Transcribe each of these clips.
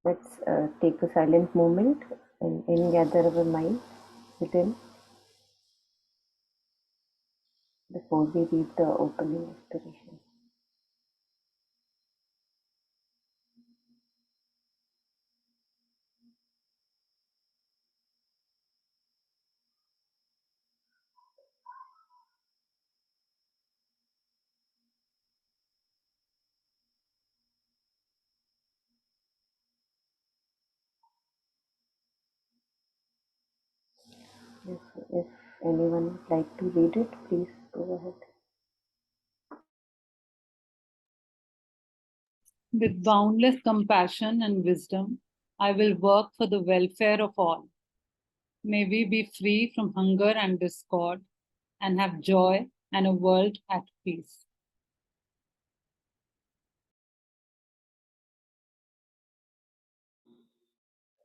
Let's take a silent moment and gather our mind within before we read the opening aspiration. If anyone would like to read it, please go ahead. With boundless compassion and wisdom, I will work for the welfare of all. May we be free from hunger and discord and have joy and a world at peace.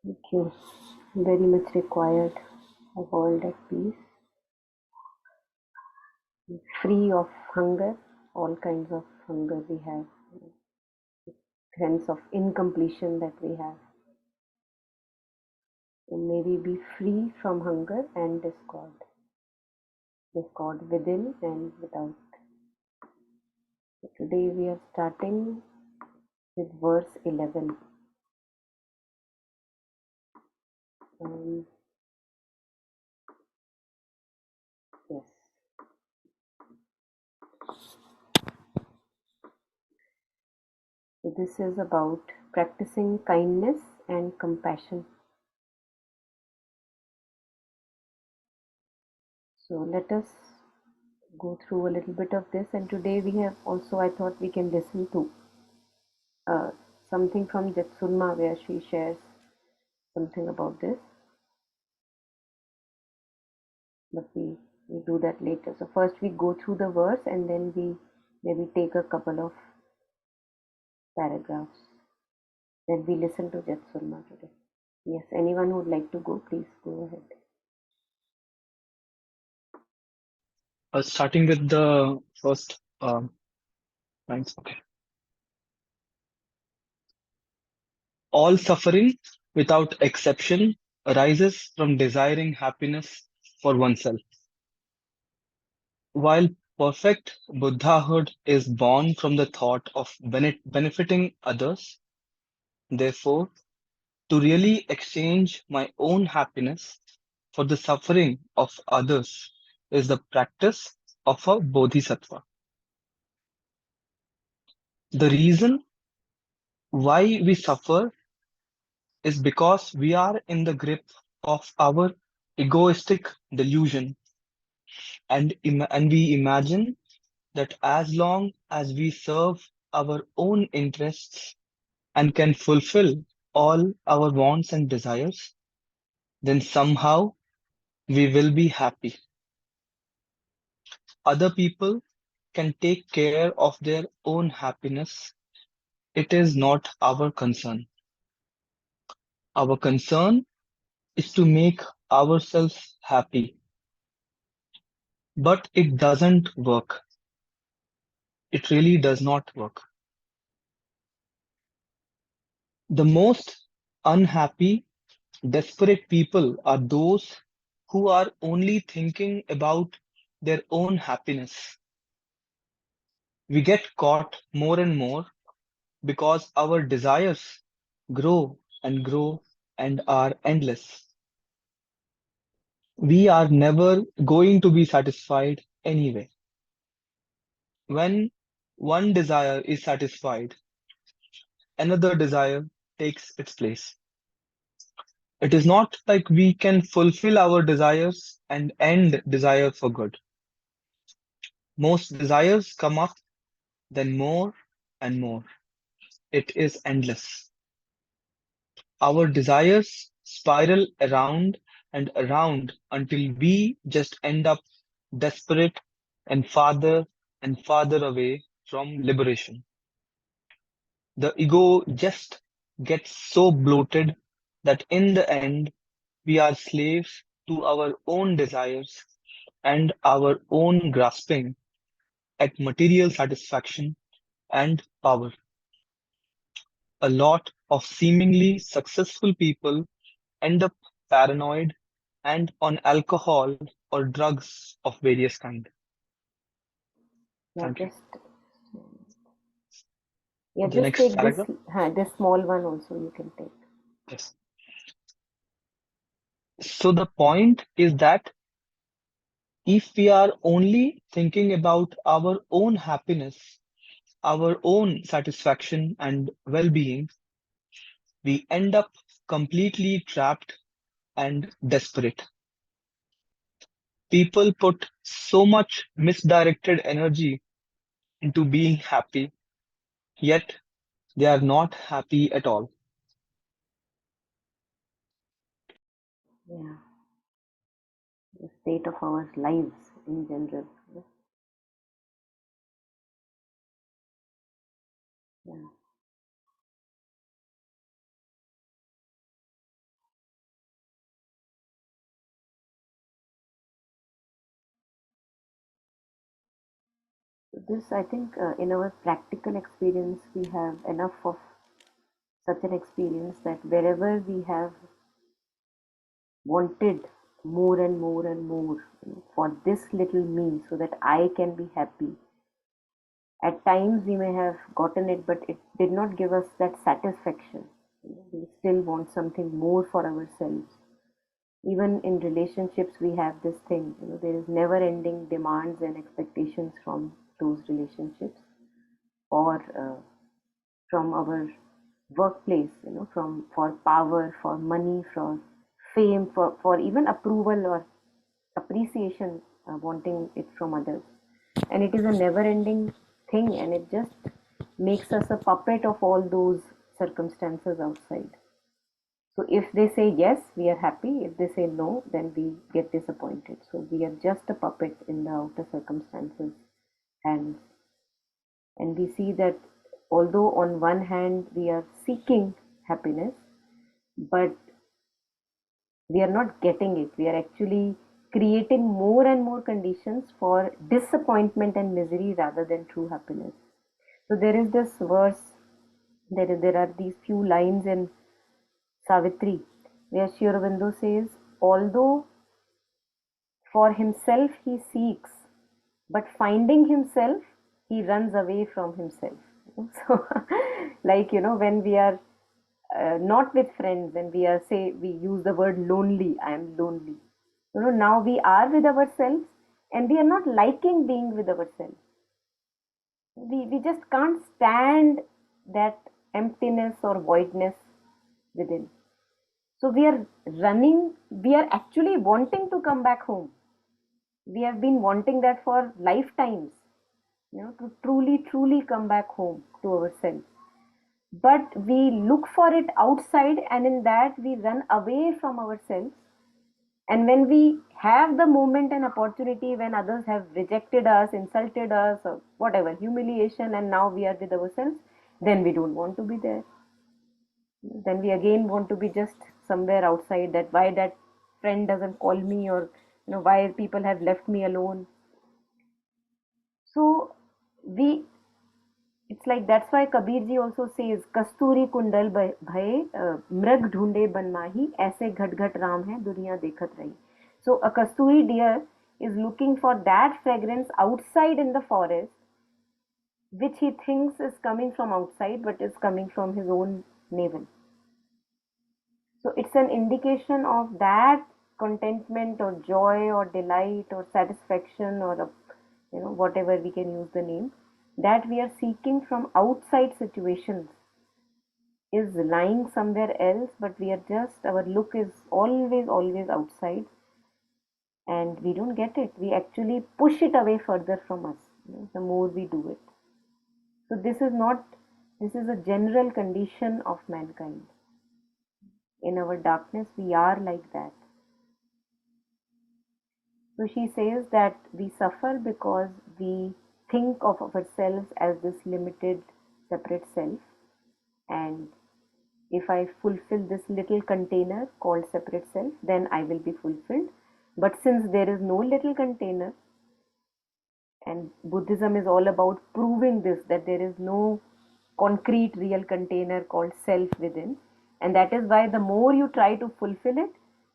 Thank you. Very much required. A world at peace, free of hunger, all kinds of hunger we have, sense of incompletion that we have. And may we be free from hunger and discord within and without. So today we are starting with verse 11. Yes. So this is about practicing kindness and compassion. So let us go through a little bit of this, and today we have also, I thought we can listen to something from Jetsunma where she shares something about this, but we do that later. So first we go through the verse and then we maybe take a couple of paragraphs. Then we listen to Jetsunma today. Yes, anyone who would like to go, please go ahead. Starting with the first lines. Okay. All suffering, without exception, arises from desiring happiness for oneself. While perfect Buddhahood is born from the thought of benefiting others, therefore, to really exchange my own happiness for the suffering of others is the practice of a Bodhisattva. The reason why we suffer is because we are in the grip of our egoistic delusion, and we imagine that as long as we serve our own interests and can fulfill all our wants and desires, then somehow we will be happy. Other people can take care of their own happiness. It is not our concern. Our concern is to make ourselves happy. But it doesn't work. It really does not work. The most unhappy, desperate people are those who are only thinking about their own happiness. We get caught more and more because our desires grow and grow and are endless. We are never going to be satisfied anyway. When one desire is satisfied, another desire takes its place. It is not like we can fulfill our desires and end desire for good. Most desires come up, then more and more. It is endless. Our desires spiral around and around until we just end up desperate and farther away from liberation. The ego just gets so bloated that in the end, we are slaves to our own desires and our own grasping at material satisfaction and power. A lot of seemingly successful people end up paranoid and on alcohol or drugs of various kind. Yeah, Thank you. The just next take this, paragraph. this small one also you can take. Yes. So the point is that if we are only thinking about our own happiness, our own satisfaction and well-being, we end up completely trapped and desperate. People put so much misdirected energy into being happy, yet they are not happy at all. Yeah, the state of our lives in general. Yeah. This, I think, in our practical experience, we have enough of such an experience that wherever we have wanted more and more and more, for this little me so that I can be happy, at times we may have gotten it, but it did not give us that satisfaction. We still want something more for ourselves. Even in relationships, we have this thing, there is never ending demands and expectations from those relationships, or from our workplace, from for power, for money, for fame, for even approval or appreciation, wanting it from others. And it is a never ending thing, and it just makes us a puppet of all those circumstances outside. So if they say yes, we are happy. If they say no, then we get disappointed. So we are just a puppet in the outer circumstances. And and we see that although on one hand we are seeking happiness, but we are not getting it. We are actually creating more and more conditions for disappointment and misery rather than true happiness. So there is this verse, there are these few lines in Savitri where Sri Aurobindo says, although for himself he seeks, but finding himself, he runs away from himself. So, like, when we are not with friends and we are, say, we use the word lonely, I am lonely. Now we are with ourselves and we are not liking being with ourselves. We just can't stand that emptiness or voidness within. So we are running, we are actually wanting to come back home. We have been wanting that for lifetimes, to truly come back home to ourselves. But we look for it outside, and in that we run away from ourselves. And when we have the moment and opportunity, when others have rejected us, insulted us, or whatever, humiliation, and now we are with ourselves, then we don't want to be there. Then we again want to be just somewhere outside, that why that friend doesn't call me, or why people have left me alone. So we, it's like, that's why Kabir ji also says, kasturi kundal bhaye mrag dhunde banmahi, aise ghat ghat ram hai duniya dekhat rahi. So a kasturi deer is looking for that fragrance outside in the forest, which he thinks is coming from outside but is coming from his own navel. So it's an indication of that contentment or joy or delight or satisfaction, or whatever we can use the name, that we are seeking from outside situations is lying somewhere else, but we are just, our look is always outside, and we don't get it. We actually push it away further from us, the more we do it. So this is a general condition of mankind. In our darkness, we are like that. So she says that we suffer because we think of ourselves as this limited, separate self. And if I fulfill this little container called separate self, then I will be fulfilled. But since there is no little container, and Buddhism is all about proving this, that there is no concrete real container called self within. And that is why the more you try to fulfill it,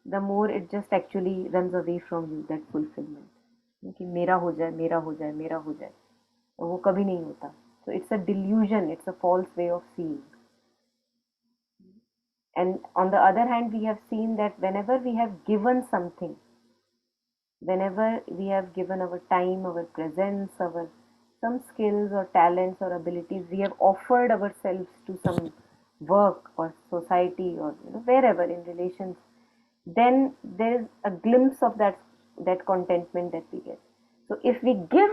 the more it just actually runs away from you, that fulfillment. कि मेरा हो जाए, मेरा हो जाए, मेरा हो जाए, वो कभी नहीं होता. So it's a delusion, it's a false way of seeing. And on the other hand, we have seen that whenever we have given something, whenever we have given our time, our presence, our some skills or talents or abilities, we have offered ourselves to some work or society or wherever in relations, then there is a glimpse of that contentment that we get. So if we give,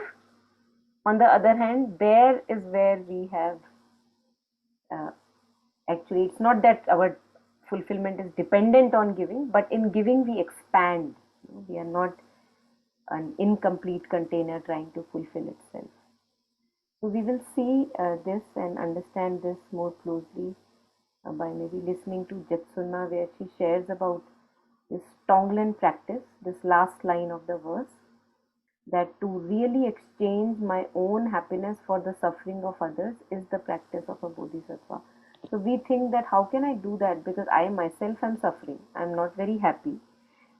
on the other hand, there is where we have uh, actually, it's not that our fulfillment is dependent on giving, but in giving we expand. We are not an incomplete container trying to fulfill itself. So we will see this and understand this more closely by maybe listening to Jetsunma, where she shares about this Tonglen practice, this last line of the verse, that to really exchange my own happiness for the suffering of others is the practice of a Bodhisattva. So we think that how can I do that, because I myself am suffering, I'm not very happy,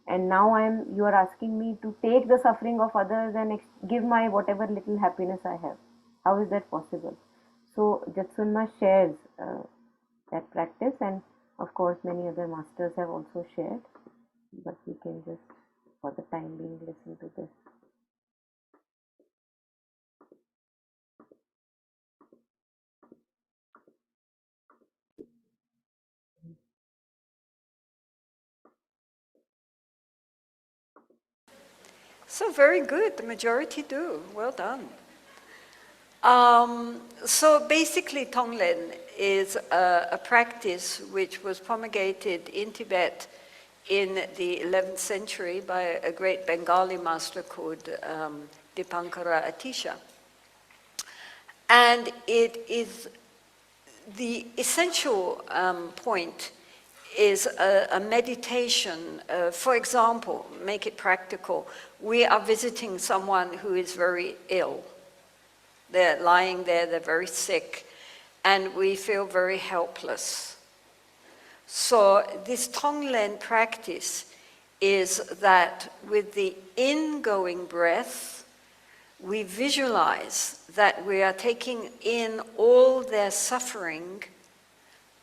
and now you are asking me to take the suffering of others and give my whatever little happiness I have. How is that possible? So Jetsunma shares that practice, and of course many other masters have also shared, but we can just for the time being listen to this. So very good, the majority do. Well done. So basically Tonglen is a practice which was promulgated in Tibet in the 11th century by a great Bengali master called Dipankara Atisha. And it is the essential point is a meditation. For example, make it practical. We are visiting someone who is very ill. They're lying there, they're very sick, and we feel very helpless. So this Tonglen practice is that with the ingoing breath, we visualize that we are taking in all their suffering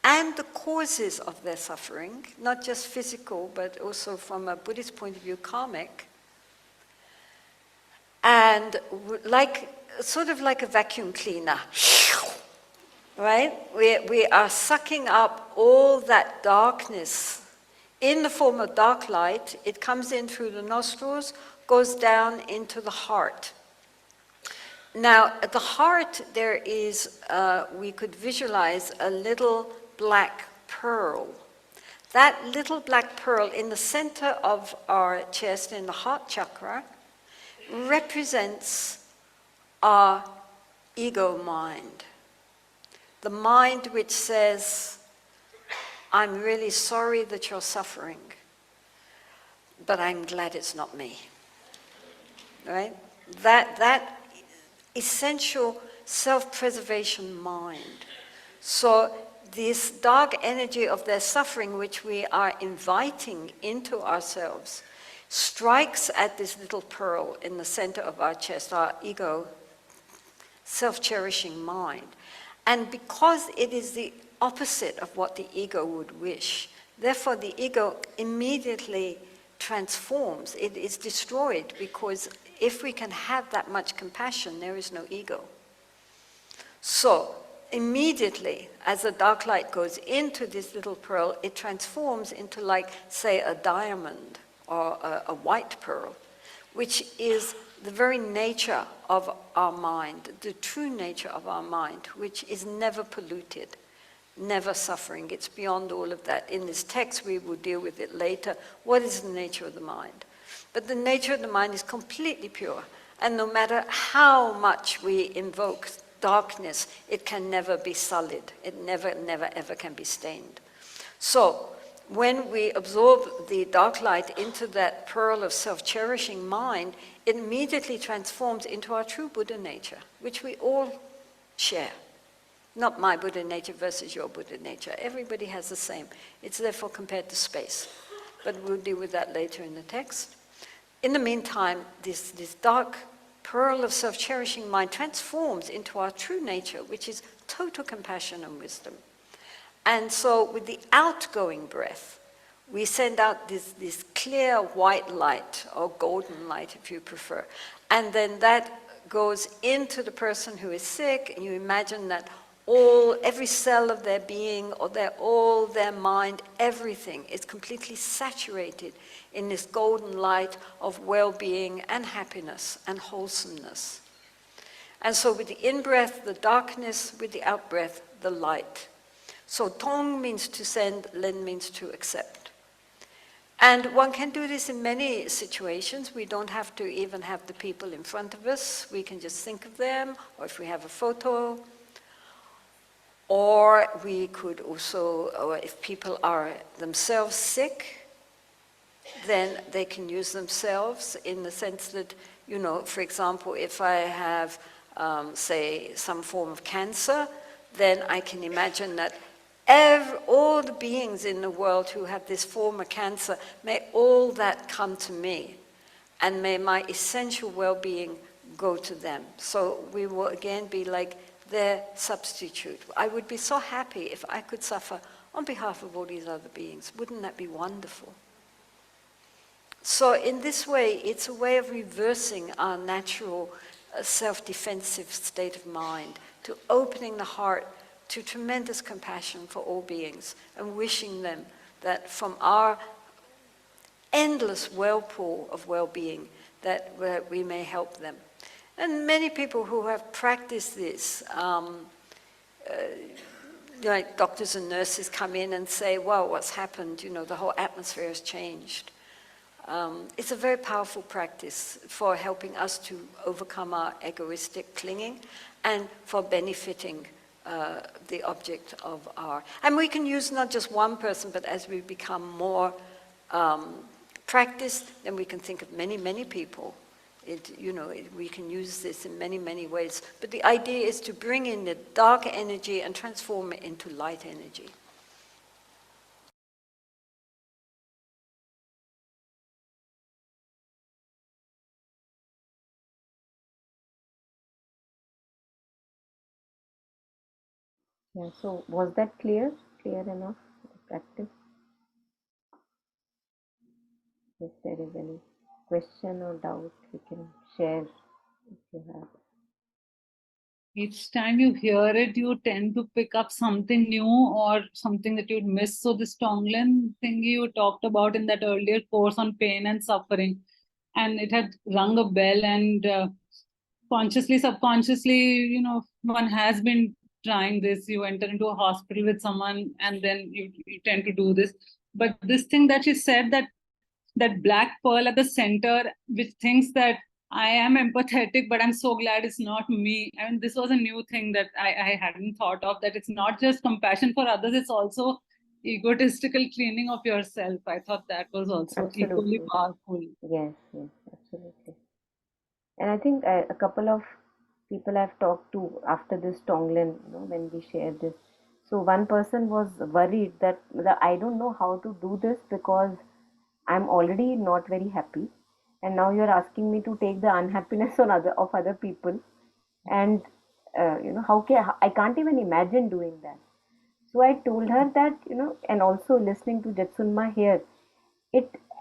and the causes of their suffering, not just physical, but also from a Buddhist point of view, karmic. And sort of like a vacuum cleaner, right? We are sucking up all that darkness in the form of dark light. It comes in through the nostrils, goes down into the heart. Now, at the heart, there is, we could visualize a little black pearl. That little black pearl in the center of our chest, in the heart chakra, represents our ego mind. The mind which says, I'm really sorry that you're suffering, but I'm glad it's not me. Right? That essential self-preservation mind. So this dark energy of their suffering, which we are inviting into ourselves, strikes at this little pearl in the center of our chest, our ego, self-cherishing mind. And because it is the opposite of what the ego would wish, therefore the ego immediately transforms. It is destroyed, because if we can have that much compassion, there is no ego. So immediately, as the dark light goes into this little pearl, it transforms into, like, say, a diamond or a white pearl, which is the very nature of our mind, the true nature of our mind, which is never polluted, never suffering. It's beyond all of that. In this text, we will deal with it later. What is the nature of the mind? But the nature of the mind is completely pure. And no matter how much we invoke darkness, it can never be sullied. It never, ever can be stained. So when we absorb the dark light into that pearl of self-cherishing mind, it immediately transforms into our true Buddha nature, which we all share. Not my Buddha nature versus your Buddha nature. Everybody has the same. It's therefore compared to space. But we'll deal with that later in the text. In the meantime, this dark pearl of self-cherishing mind transforms into our true nature, which is total compassion and wisdom. And so with the outgoing breath, we send out this clear white light, or golden light if you prefer. And then that goes into the person who is sick, and you imagine that every cell of their being, or their mind, everything is completely saturated in this golden light of well-being and happiness and wholesomeness. And so with the in-breath, the darkness; with the out-breath, the light. So Tong means to send, Len means to accept. And one can do this in many situations. We don't have to even have the people in front of us. We can just think of them, or if we have a photo. Or we could also, or if people are themselves sick, then they can use themselves in the sense that, for example, if I have, say, some form of cancer, then I can imagine that all the beings in the world who have this form of cancer, may all that come to me, and may my essential well-being go to them. So we will again be like their substitute. I would be so happy if I could suffer on behalf of all these other beings. Wouldn't that be wonderful? So in this way, it's a way of reversing our natural self-defensive state of mind, to opening the heart to tremendous compassion for all beings, and wishing them that from our endless whirlpool of well-being, that we may help them. And many people who have practiced this, like doctors and nurses come in and say, "Wow, what's happened? The whole atmosphere has changed." It's a very powerful practice for helping us to overcome our egoistic clinging, and for benefiting the object of our... And we can use not just one person, but as we become more practiced, then we can think of many, many people. We can use this in many, many ways. But the idea is to bring in the dark energy and transform it into light energy. Yeah, so was that clear? Clear enough for the practice? If there is any question or doubt, we can share if you have. Each time you hear it, you tend to pick up something new or something that you'd missed. So this Tonglen thing you talked about in that earlier course on pain and suffering, and it had rung a bell, and consciously, subconsciously, one has been trying this. You enter into a hospital with someone, and then you tend to do this. But this thing that you said, that black pearl at the center, which thinks that I am empathetic, but I'm so glad it's not me. I mean, this was a new thing that I hadn't thought of, that it's not just compassion for others, it's also egotistical cleaning of yourself. I thought that was also equally Absolutely. powerful. Yes, absolutely. And I think a couple of people I've talked to after this Tonglen, when we shared this. So one person was worried that I don't know how to do this because I'm already not very happy, and now you're asking me to take the unhappiness of other people, and I can't even imagine doing that. So I told her that, and also listening to Jetsunma here,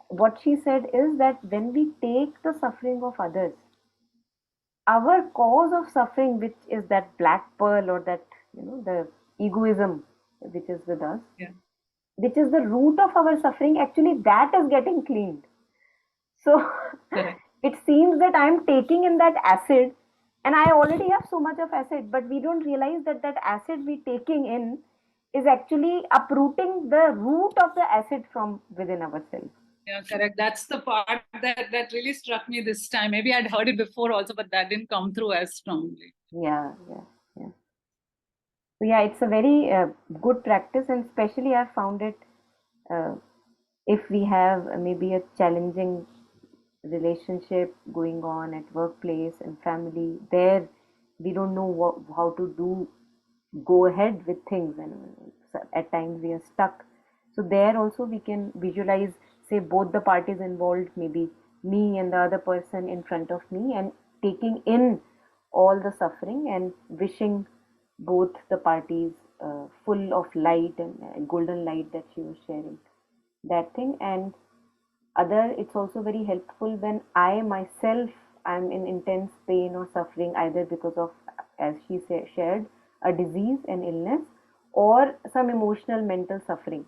what she said is that when we take the suffering of others, our cause of suffering, which is that black pearl, or that, the egoism which is with us, Yeah. which is the root of our suffering, actually that is getting cleaned. So it seems that I'm taking in that acid, and I already have so much of acid, but we don't realize that that acid we taking in is actually uprooting the root of the acid from within ourselves. Yeah, correct. That's the part that really struck me this time. Maybe I'd heard it before also, but that didn't come through as strongly. Yeah. So yeah, it's a very good practice, and especially I found it uh, if we have maybe a challenging relationship going on at workplace and family, there we don't know how to do go ahead with things, and at times we are stuck. So there also we can visualize, say, both the parties involved, maybe me and the other person in front of me, and taking in all the suffering and wishing both the parties full of light and golden light that she was sharing, that thing. And other, it's also very helpful when I myself am in intense pain or suffering, either because of, as she shared, a disease, an illness, or some emotional mental suffering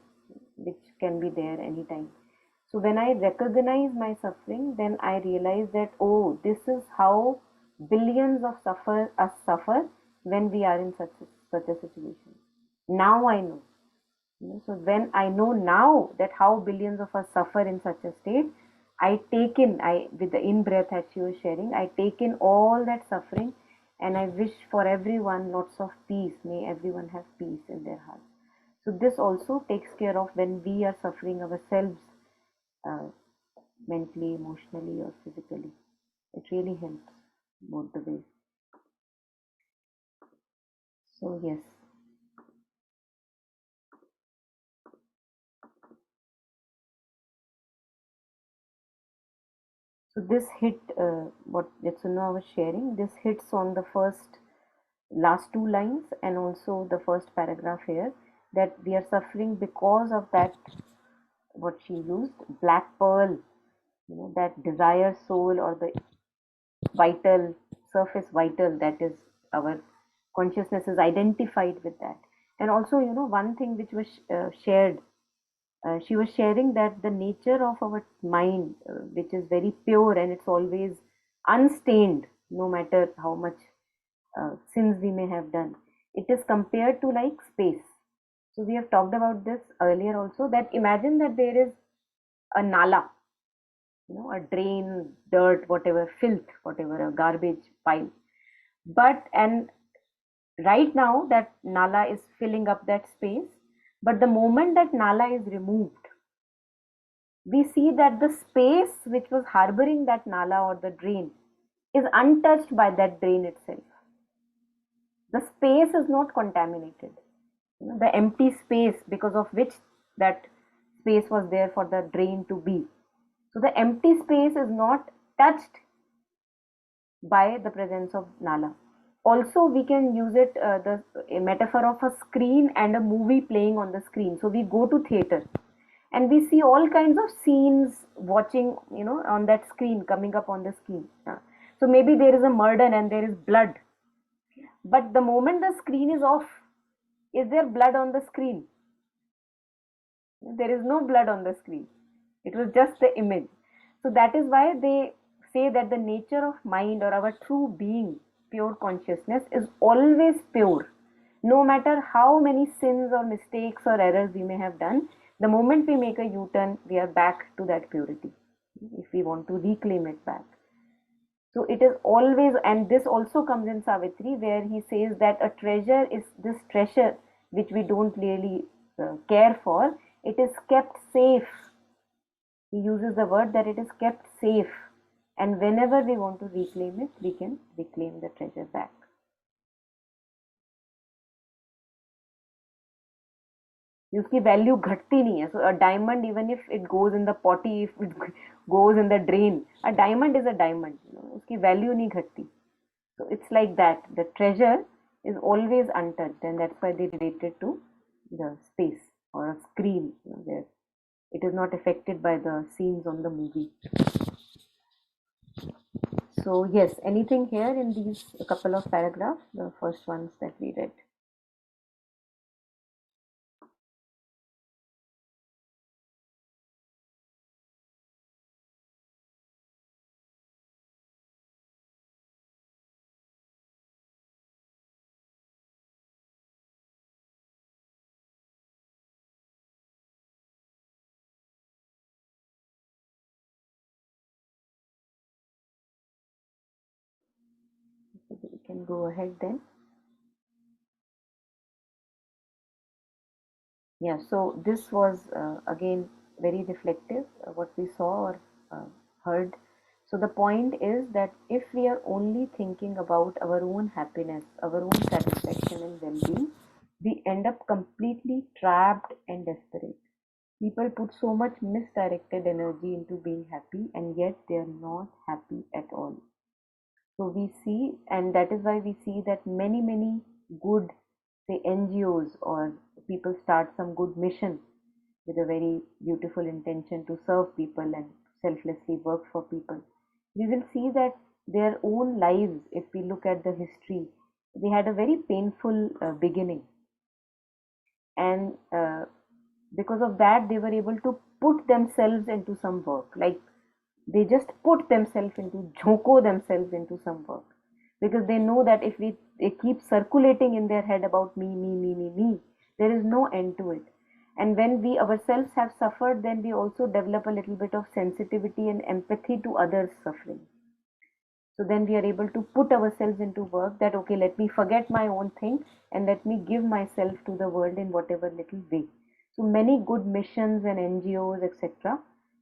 which can be there anytime. So when I recognize my suffering, then I realize that, oh, this is how billions of us suffer when we are in such a situation. Now I know. So when I know now that how billions of us suffer in such a state, I take in, I with the in breath that she was sharing, I take in all that suffering, and I wish for everyone lots of peace. May everyone have peace in their heart. So this also takes care of when we are suffering ourselves, uh, mentally, emotionally, or physically. It really helps both the ways. So yes. So this hit, what Jetsunma was sharing, this hits on the last two lines and also the first paragraph here, that we are suffering because of that, what she used, black pearl, that desire soul, or the vital, surface vital, that is our consciousness is identified with that. And also, one thing which was shared, she was sharing that the nature of our mind, which is very pure and it's always unstained, no matter how much sins we may have done, it is compared to like space. So we have talked about this earlier also, that imagine that there is a nala, a drain, dirt, whatever, filth, whatever, a garbage pile. And right now that nala is filling up that space, but the moment that nala is removed, we see that the space which was harboring that nala or the drain is untouched by that drain itself. The space is not contaminated. The empty space because of which that space was there for the drain to be. So the empty space is not touched by the presence of nala. Also, we can use it, a metaphor of a screen and a movie playing on the screen. So we go to theater and we see all kinds of scenes watching, on that screen, coming up on the screen. So maybe there is a murder and there is blood, but the moment the screen is off, is there blood on the screen? There is no blood on the screen. It was just the image. So that is why they say that the nature of mind, or our true being, pure consciousness, is always pure. No matter how many sins or mistakes or errors we may have done, the moment we make a U-turn, we are back to that purity, if we want to reclaim it back. So it is always, and this also comes in Savitri, where he says that a treasure is this treasure which we don't really care for. It is kept safe. He uses the word that it is kept safe. And whenever we want to reclaim it, we can reclaim the treasure back. उसकी value घटती नहीं है. So a diamond, even if it goes in the potty, if it goes in the drain, a diamond is a diamond. उसकी value नहीं घटती. So it's like that. The treasure is always untouched, and that's why they relate it to the space or a screen, where it is not affected by the scenes on the movie. So yes, anything here in these couple of paragraphs, the first ones that we read? So we can go ahead then. Yeah, so this was again very reflective, what we saw or heard. So the point is that if we are only thinking about our own happiness, our own satisfaction and well-being, we end up completely trapped and desperate. People put so much misdirected energy into being happy, and yet they are not happy at all. So we see, and that is why we see that many good, say, NGOs or people start some good mission with a very beautiful intention to serve people and selflessly work for people. We will see that their own lives, if we look at the history, they had a very painful beginning, and because of that, they were able to put themselves into some work. Like they just put themselves into, jhonko themselves into some work, because they know that if they keep circulating in their head about me, there is no end to it. And when we ourselves have suffered, then we also develop a little bit of sensitivity and empathy to others' suffering. So then we are able to put ourselves into work, that okay, let me forget my own thing and let me give myself to the world in whatever little way. So many good missions and NGOs, etc.,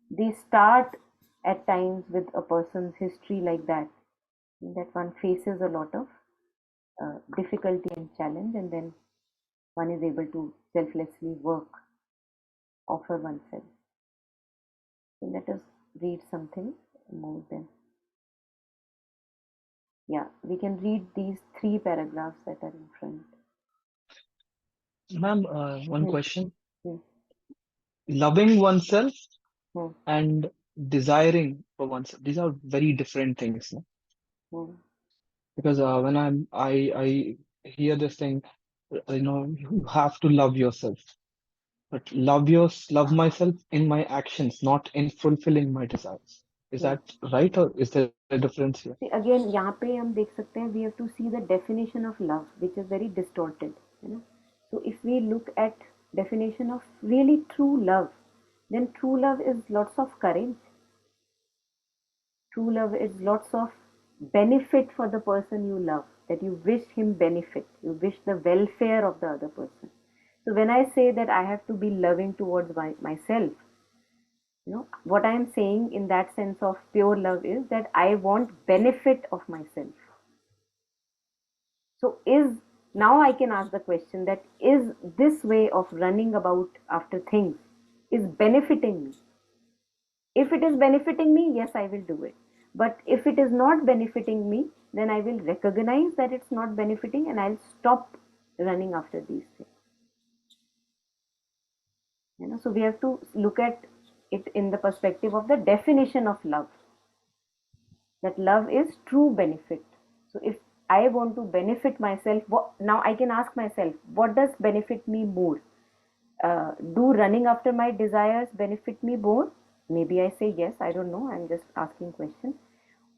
they start at times with a person's history like that one faces a lot of difficulty and challenge, and then one is able to selflessly work, offer oneself. So let us read something more then. Yeah, we can read these 3 paragraphs that are in front. Ma'am, one Hmm. question. Hmm. Loving oneself Hmm. and desiring for oneself, these are very different things, no? Hmm. Because when I hear this thing, you have to love yourself. But love myself in my actions, not in fulfilling my desires. Is Hmm. that right, or is there a difference here? See, again, यहाँ पे हम देख सकते हैं, we have to see the definition of love, which is very distorted, you know. So if we look at definition of really true love, then true love is lots of courage. True love is lots of benefit for the person you love, that you wish him benefit, you wish the welfare of the other person. So when I say that I have to be loving towards myself, what I am saying in that sense of pure love is that I want benefit of myself. So now I can ask the question, that is this way of running about after things is benefiting me? If it is benefiting me, yes, I will do it. But if it is not benefiting me, then I will recognize that it's not benefiting and I'll stop running after these things. So we have to look at it in the perspective of the definition of love. That love is true benefit. So if I want to benefit myself, now I can ask myself, what does benefit me more? Do running after my desires benefit me more? Maybe I say yes, I don't know, I'm just asking question.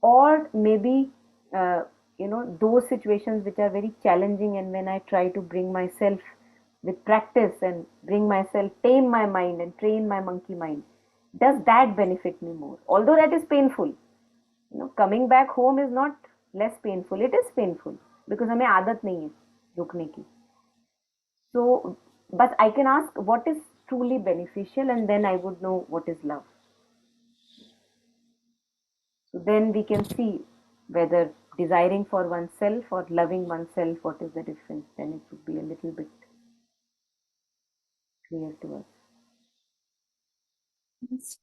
Or maybe those situations which are very challenging, and when I try to bring myself with practice and bring myself, tame my mind and train my monkey mind, does that benefit me more? Although that is painful, coming back home is not less painful, it is painful because हमें आदत नहीं है रुकने की. So, but I can ask what is truly beneficial, and then I would know what is love. So then we can see whether desiring for oneself or loving oneself, what is the difference. Then it would be a little bit clear to us.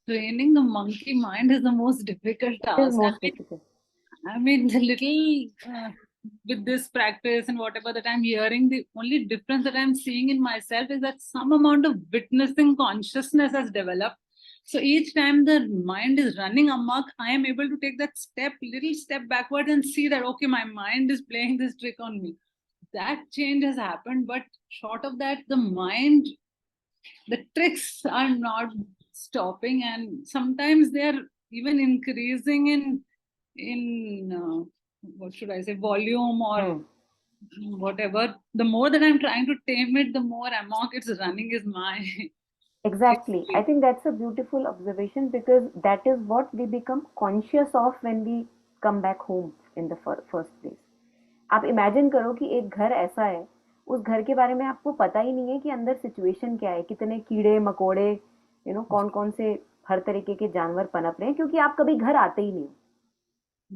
Training the monkey mind is the most difficult It is task. most difficult. I mean, the little with this practice and whatever that I'm hearing, the only difference that I'm seeing in myself is that some amount of witnessing consciousness has developed. So each time the mind is running amok, I am able to take that little step backward and see that, okay, my mind is playing this trick on me. That change has happened, but short of that, the tricks are not stopping, and sometimes they're even increasing in what should I say, volume or whatever. The more that I'm trying to tame it, the more amok it's running is my Exactly. I think that's a beautiful observation, because that is what we become conscious of when we come back home in the first place. आप imagine करो कि एक घर ऐसा है, उस घर के बारे में आपको पता ही नहीं है कि अंदर सिचुएशन क्या है, कितने कीड़े मकोड़े, कौन कौन से हर तरीके के जानवर पनप रहे हैं, क्योंकि आप कभी घर आते ही नहीं.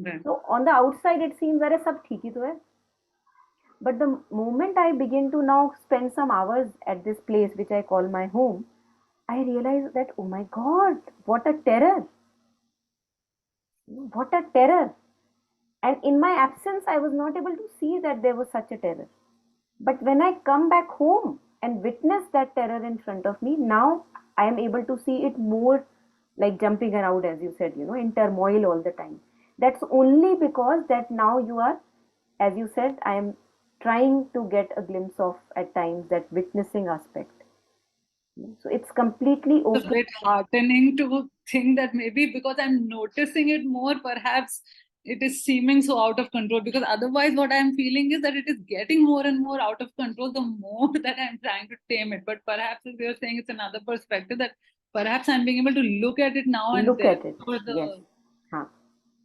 Right. So on the outside it seems अरे सब ठीक ही तो है. But the moment I begin to now spend some hours at this place which I call my home, I realize that, oh my God, what a terror! What a terror! And in my absence, I was not able to see that there was such a terror. But when I come back home and witness that terror in front of me, now I am able to see it more like jumping around, as you said, in turmoil all the time. That's only because that now you are, as you said, I am trying to get a glimpse of at times that witnessing aspect. So it's completely It's a okay. bit heartening to think that maybe because I'm noticing it more, perhaps it is seeming so out of control. Because otherwise, what I'm feeling is that it is getting more and more out of control the more that I'm trying to tame it. But perhaps, as you're saying, it's another perspective that perhaps I'm being able to look at it now and Look at it. therefore Yes. the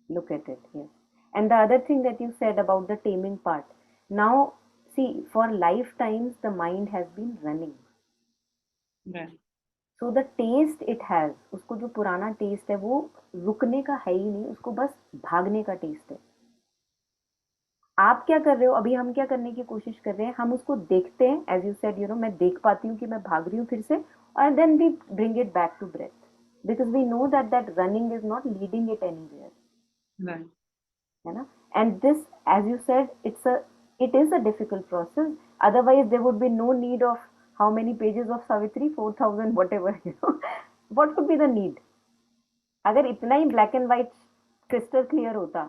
Look at it. Yes. And the other thing that you said about the taming part. Now, see, for lifetimes, the mind has been running. right. So the test it has, उसको जो पुराना test है वो रुकने का है ही नहीं, उसको बस भागने का टेस्ट है. आप क्या कर रहे हो अभी, हम क्या करने की कोशिश कर रहे हैं, हम उसको देखते हैं, एज यू सेड मैं देख पाती हूँ कि मैं भाग रही हूँ फिर से, और then we bring it back to breath, because we know that that running is not leading it anywhere. Right. है ना. And this, as you said, it is a difficult process, otherwise there would be no need of how many pages of Savitri, 4,000 whatever, what would be the need. अगर इतना ही black and white crystal clear होता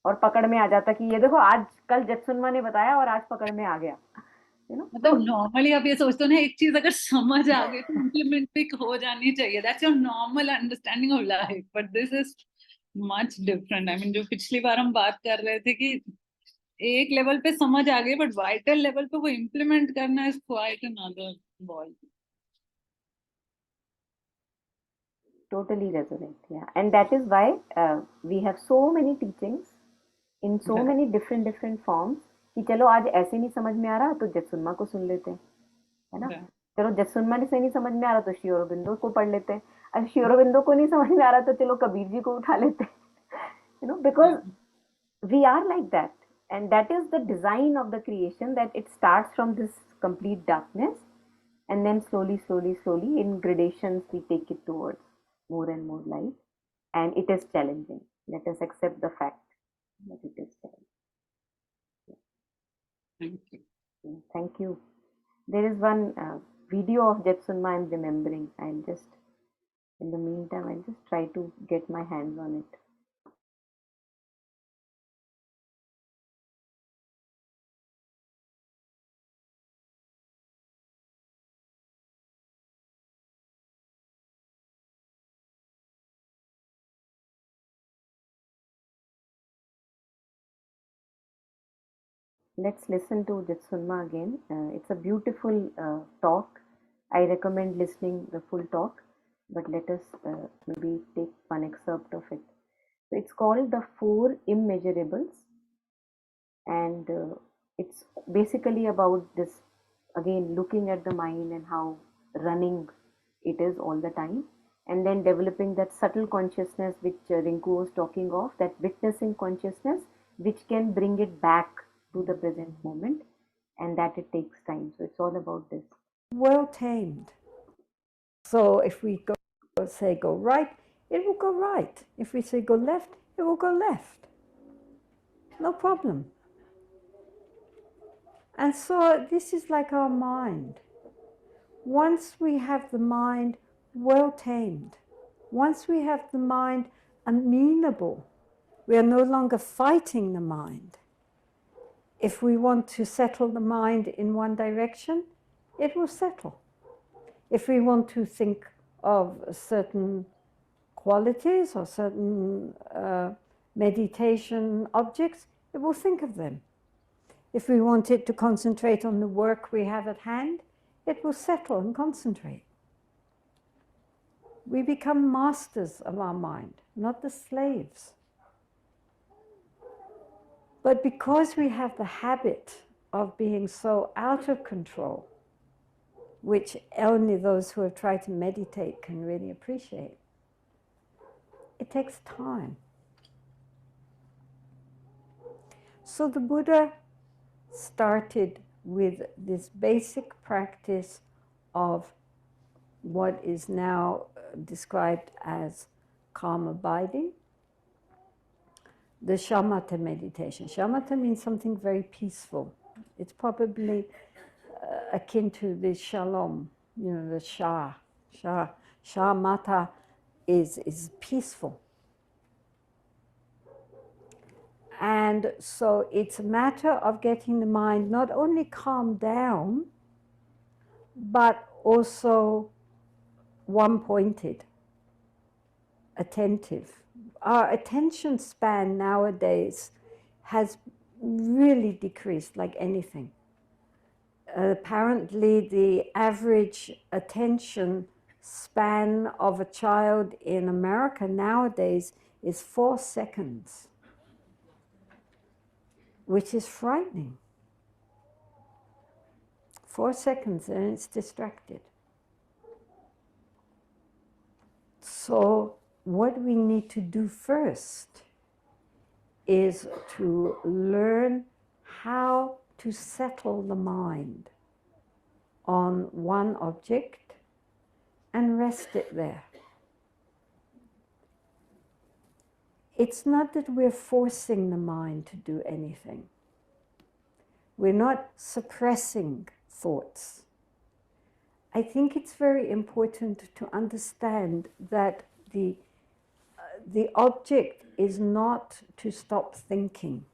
और पकड़ में आ जाता कि ये देखो आज कल जत्सुनमा ने बताया और आज पकड़ में आ गया, मतलब नॉर्मली आप ये सोचते हो ना, एक चीज अगर समझ आ गई तो इम्प्लीमेंट भी हो जानी चाहिए, that's your normal understanding of life, but this is much different. I mean जो पिछली बार हम बात कर रहे थे कि एक लेवल पे समझ आ गई बट वाइटल लेवल पे वो इम्प्लीमेंट करना is quite another ball. totally resonate, yeah. And that is why we have so many teachings in so many different forms कि चलो आज ऐसे नहीं समझ में आ रहा तो जत्सुनमा को सुन लेते हैं, है ना. चलो जत्सुनमा से नहीं समझ में आ रहा तो श्री अरबिंदो को पढ़ लेते हैं, अब श्री अरबिंदो को नहीं समझ में आ रहा तो चलो कबीर जी को उठा लेते हैं, because we are like that, and that is the design of the creation, that it starts from this complete darkness, and then slowly in gradations we take it towards more and more light, and it is challenging. Let us accept the fact that it is challenging. Thank you. Thank you. There is one video of Jetsunma I'm remembering. I'll just, in the meantime, I'll just try to get my hands on it. Let's listen to Jetsunma again. It's a beautiful talk. I recommend listening the full talk, but let us maybe take one excerpt of it. So it's called The Four Immeasurables, and it's basically about this, again, looking at the mind and how running it is all the time, and then developing that subtle consciousness which Rinku was talking of, that witnessing consciousness which can bring it back to the present moment, and that it takes time. So it's all about this. Well tamed. So if we say go right, it will go right. If we say go left, it will go left. No problem. And so this is like our mind. Once we have the mind well tamed, once we have the mind amenable, we are no longer fighting the mind. If we want to settle the mind in one direction, it will settle. If we want to think of certain qualities or certain meditation objects, it will think of them. If we want it to concentrate on the work we have at hand, it will settle and concentrate. We become masters of our mind, not the slaves. But because we have the habit of being so out of control, which only those who have tried to meditate can really appreciate, it takes time. So the Buddha started with this basic practice of what is now described as calm abiding, the shamatha meditation. Shamatha means something very peaceful. It's probably akin to the shalom, the shamatha is peaceful. And so it's a matter of getting the mind not only calmed down, but also one-pointed, attentive. Our attention span nowadays has really decreased like anything. Apparently, the average attention span of a child in America nowadays is 4 seconds, which is frightening. 4 seconds and it's distracted. So what we need to do first is to learn how to settle the mind on one object and rest it there. It's not that we're forcing the mind to do anything. We're not suppressing thoughts. I think it's very important to understand that the object is not to stop thinking.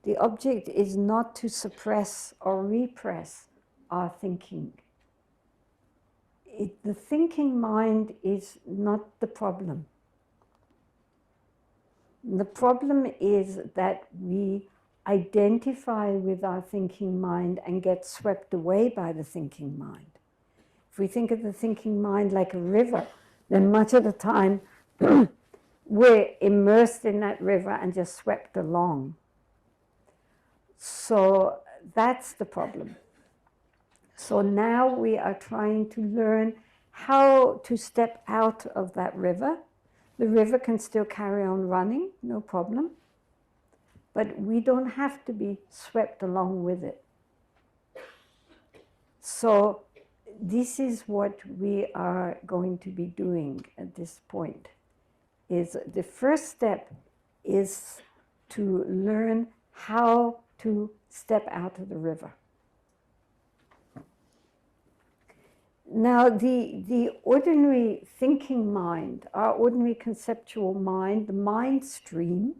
The object is not to suppress or repress our thinking. The thinking mind is not the problem. The problem is that we identify with our thinking mind and get swept away by the thinking mind. If we think of the thinking mind like a river, then much of the time we're immersed in that river and just swept along. So that's the problem. So now we are trying to learn how to step out of that river. The river can still carry on running, no problem. But we don't have to be swept along with it. So this is what we are going to be doing at this point. Is the first step is to learn how to step out of the river. Now, the ordinary thinking mind, our ordinary conceptual mind, the mind stream,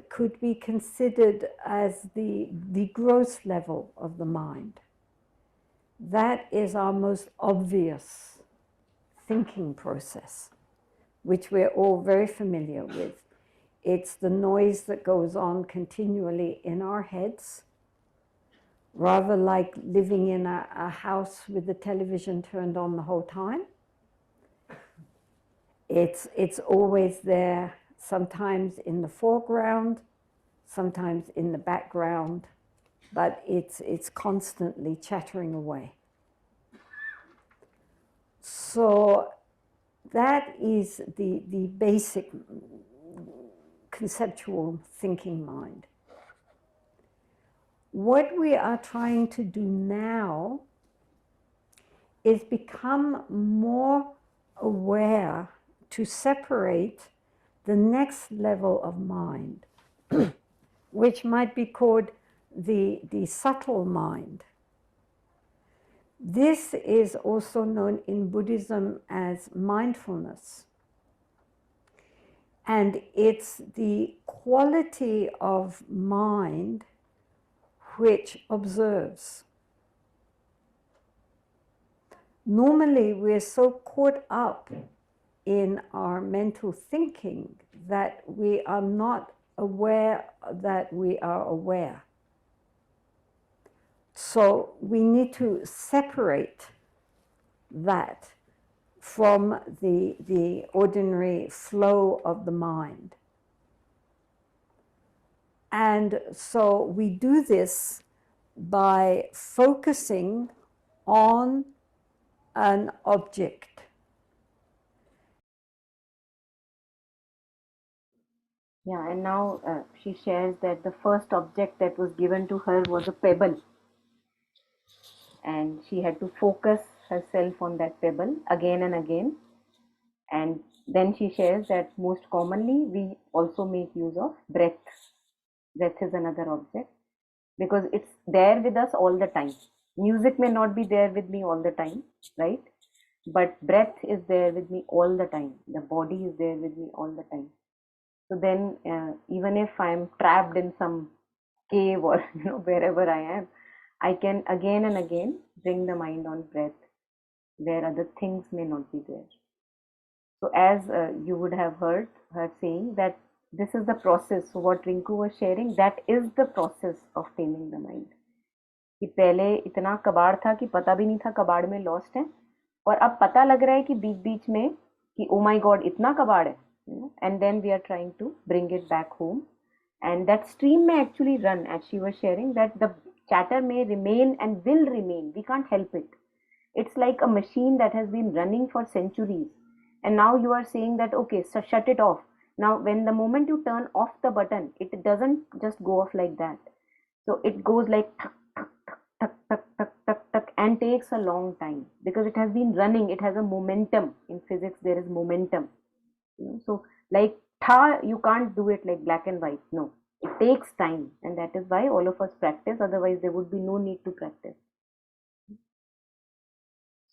could be considered as the gross level of the mind. That is our most obvious thinking process, which we're all very familiar with. It's the noise that goes on continually in our heads, rather like living in a house with the television turned on the whole time. It's always there, sometimes in the foreground, sometimes in the background, but it's constantly chattering away. So that is the basic conceptual thinking mind. What we are trying to do now is become more aware to separate the next level of mind, which might be called the subtle mind. This is also known in Buddhism as mindfulness. And it's the quality of mind which observes. Normally, we're so caught up in our mental thinking that we are not aware that we are aware. So we need to separate that from the ordinary flow of the mind. And so we do this by focusing on an object. Yeah, and now she shares that the first object that was given to her was a pebble, and she had to focus herself on that pebble again and again. And then she shares that most commonly we also make use of breath. Breath is another object because it's there with us all the time. Music may not be there with me all the time, right? But breath is there with me all the time. The body is there with me all the time. So then, even if I'm trapped in some cave or wherever I am, I can again and again bring the mind on breath where other things may not be there. So as you would have heard her saying that this is the process. So what Rinku was sharing, that is the process of taming the mind. कि पहले इतना कबाड़ था कि पता भी नहीं था कबाड़ में लॉस्ट है, और अब पता लग रहा है कि बीच बीच में कि ओ माय गॉड इतना कबाड़ है, and then we are trying to bring it back home. And that stream may actually run, as she was sharing, that the chatter may remain and will remain. We can't help it. It's like a machine that has been running for centuries. And now you are saying that, okay, so shut it off. Now, when the moment you turn off the button, it doesn't just go off like that. So it goes like tuck, tuck, tuck, tuck, tuck, tuck, tuck, and takes a long time because it has been running. It has a momentum. In physics, there is momentum. So, like tha, you can't do it like black and white. No, it takes time, and that is why all of us practice. Otherwise, there would be no need to practice.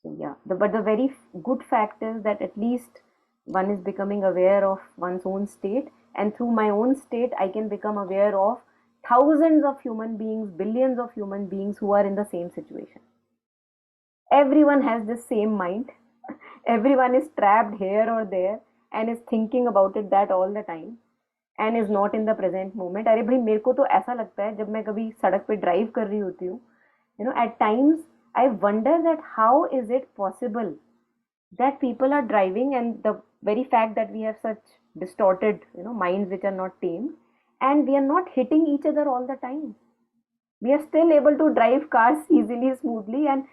So yeah, but the very good fact is that at least one is becoming aware of one's own state, and through my own state, I can become aware of thousands of human beings, billions of human beings who are in the same situation. Everyone has the same mind. Everyone is trapped here or there and is thinking about it that all the time and is not in the present moment. अरे भाई मेरे को तो ऐसा लगता है जब मैं कभी सड़क पे ड्राइव कर रही होती हूँ, at times I wonder that how is it possible that people are driving, and the very fact that we have such distorted minds which are not tamed, and we are not hitting each other all the time. We are still able to drive cars easily, smoothly, and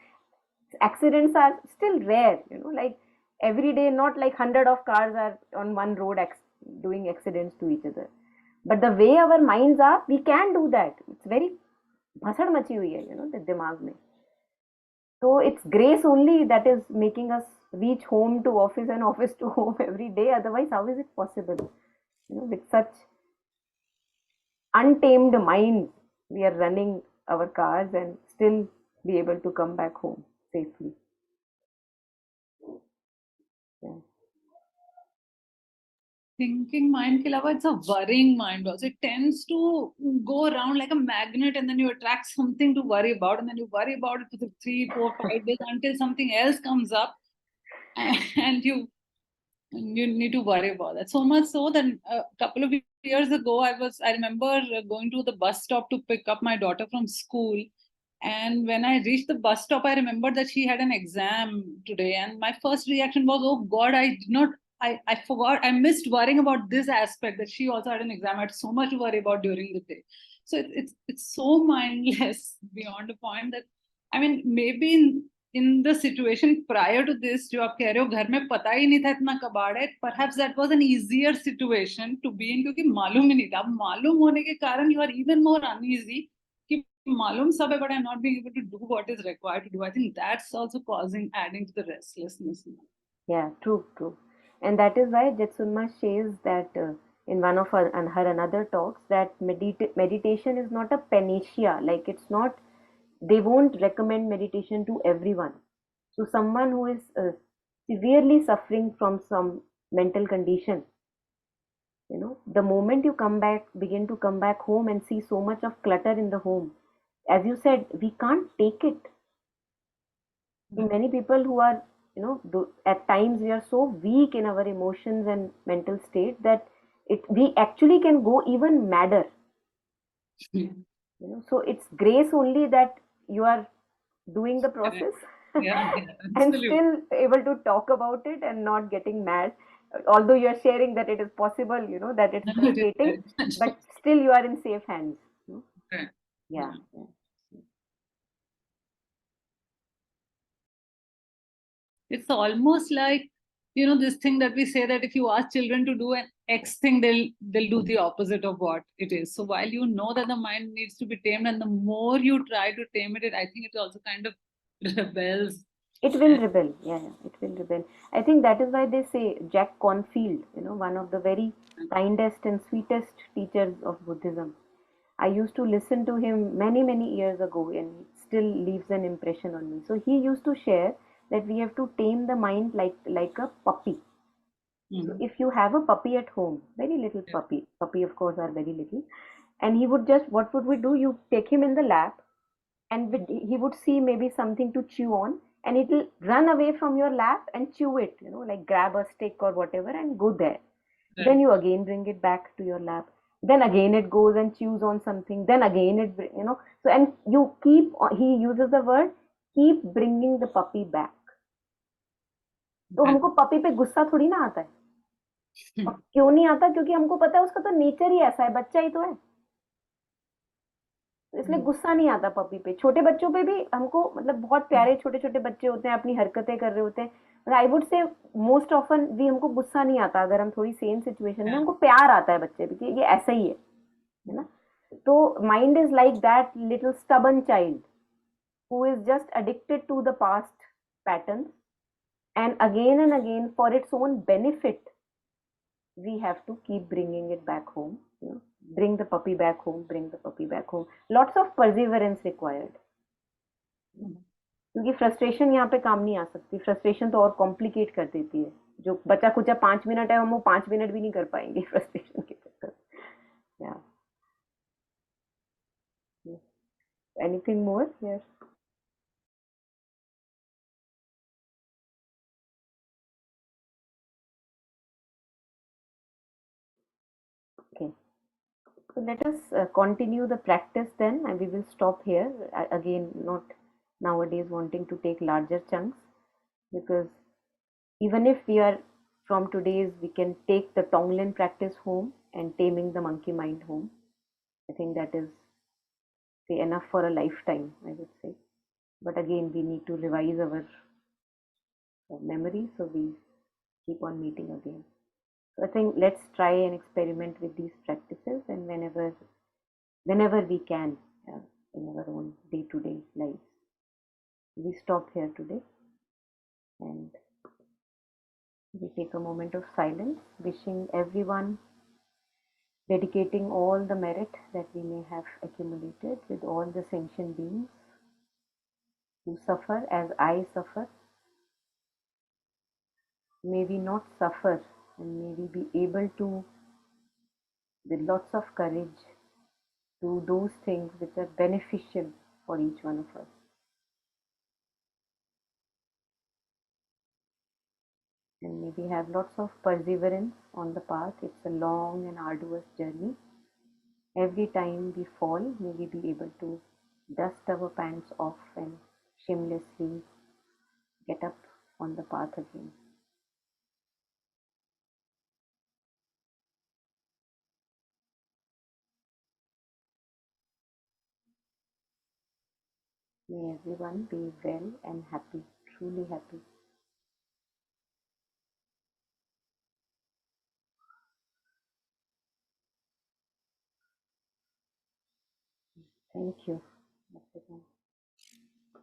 accidents are still rare, like every day not like 100 of cars are on one road doing accidents to each other. But the way our minds are, we can do that. It's very bhasad machi hui hai, the dimag mein. So it's grace only that is making us reach home to office and office to home every day. Otherwise, how is it possible? With such untamed minds, we are running our cars and still be able to come back home safely. Yeah. Thinking mind ke alawa, it's a worrying mind also. It tends to go around like a magnet, and then you attract something to worry about, and then you worry about it for 3, 4, 5 days until something else comes up, and you need to worry about that. So much so that a couple of years ago, I remember going to the bus stop to pick up my daughter from school. And when I reached the bus stop, I remembered that she had an exam today. And my first reaction was, oh God, I forgot, I missed worrying about this aspect, that she also had an exam. I had so much to worry about during the day. So it's so mindless beyond a point that, I mean, maybe in the situation prior to this, जो आप कह रहे हो घर में पता ही नहीं था इतना कबाड़ है, perhaps that was an easier situation to be in क्योंकि मालूम ही नहीं था. अब मालूम होने के कारण you are even more uneasy कि मालूम सब है, but I'm not being able to do what is required to do. I think that's also adding to the restlessness. Yeah, true. And that is why Jetsunma says that in one of her another talks that meditation is not a panacea. Like it's not, they won't recommend meditation to everyone. So someone who is severely suffering from some mental condition, the moment you begin to come back home and see so much of clutter in the home, as you said, we can't take it. So many people who are, at times we are so weak in our emotions and mental state that we actually can go even madder. So it's grace only that you are doing the process Yeah, and still able to talk about it and not getting mad. Although you are sharing that it is possible, that it's frustrating, but still you are in safe hands. Yeah. It's almost like this thing that we say that if you ask children to do an X thing, they'll do the opposite of what it is. So while you know that the mind needs to be tamed, and the more you try to tame it, I think it also kind of rebels. It will rebel. Yeah, it will rebel. I think that is why they say Jack Cornfield, one of the very kindest and sweetest teachers of Buddhism. I used to listen to him many, many years ago, and it still leaves an impression on me. So he used to share that we have to tame the mind like a puppy. So if you have a puppy at home, very little puppy of course are very little, and he would just, what would we do? You take him in the lap, and he would see maybe something to chew on, and it will run away from your lap and chew it, like grab a stick or whatever and go there. Then you again bring it back to your lap. Then again it goes and chews on something. Then again so, and you keep, he uses the word, keep bringing the puppy back. तो हमको puppy पे गुस्सा थोड़ी ना आता है, और क्यों नहीं आता? क्योंकि हमको पता है उसका तो नेचर ही ऐसा है, बच्चा ही तो है, तो इसलिए गुस्सा नहीं आता पपी पे। छोटे बच्चों पे भी हमको, मतलब बहुत प्यारे छोटे छोटे बच्चे होते हैं, अपनी हरकतें कर रहे होते हैं, I would say most often भी हमको गुस्सा नहीं आता। अगर हम थोड़ी सेम सिचुएशन में, हमको प्यार आता है बच्चे पे कि ये ऐसा ही है ना। तो mind is like that little stubborn child who is just addicted to the past pattern, and again for its own benefit we have to keep bringing it back home. Bring the puppy back home, bring the puppy back home. Lots of perseverance required, क्योंकि frustration यहाँ पे काम नहीं आ सकती। Frustration तो और complicate कर देती है। जो बचा कुचा 5 मिनट है, हम वो 5 मिनट भी नहीं कर पाएंगे फ्रस्ट्रेशन के चक्कर। या anything more here? Okay. So let us continue the practice then, and we will stop here. Again, not nowadays wanting to take larger chunks, because even if we are from today's, we can take the Tonglen practice home and taming the monkey mind home. I think that is, say, enough for a lifetime, I would say. But again, we need to revise our memory, so we keep on meeting again. So I think let's try and experiment with these practices, and whenever we can, in our own day-to-day lives. We stop here today, and we take a moment of silence, wishing everyone, dedicating all the merit that we may have accumulated with all the sentient beings who suffer as I suffer. May we not suffer, and may we be able to, with lots of courage, do those things which are beneficial for each one of us. And may we have lots of perseverance on the path. It's a long and arduous journey. Every time we fall, may we be able to dust our pants off and shamelessly get up on the path again. May everyone be well and happy, truly happy. Thank you.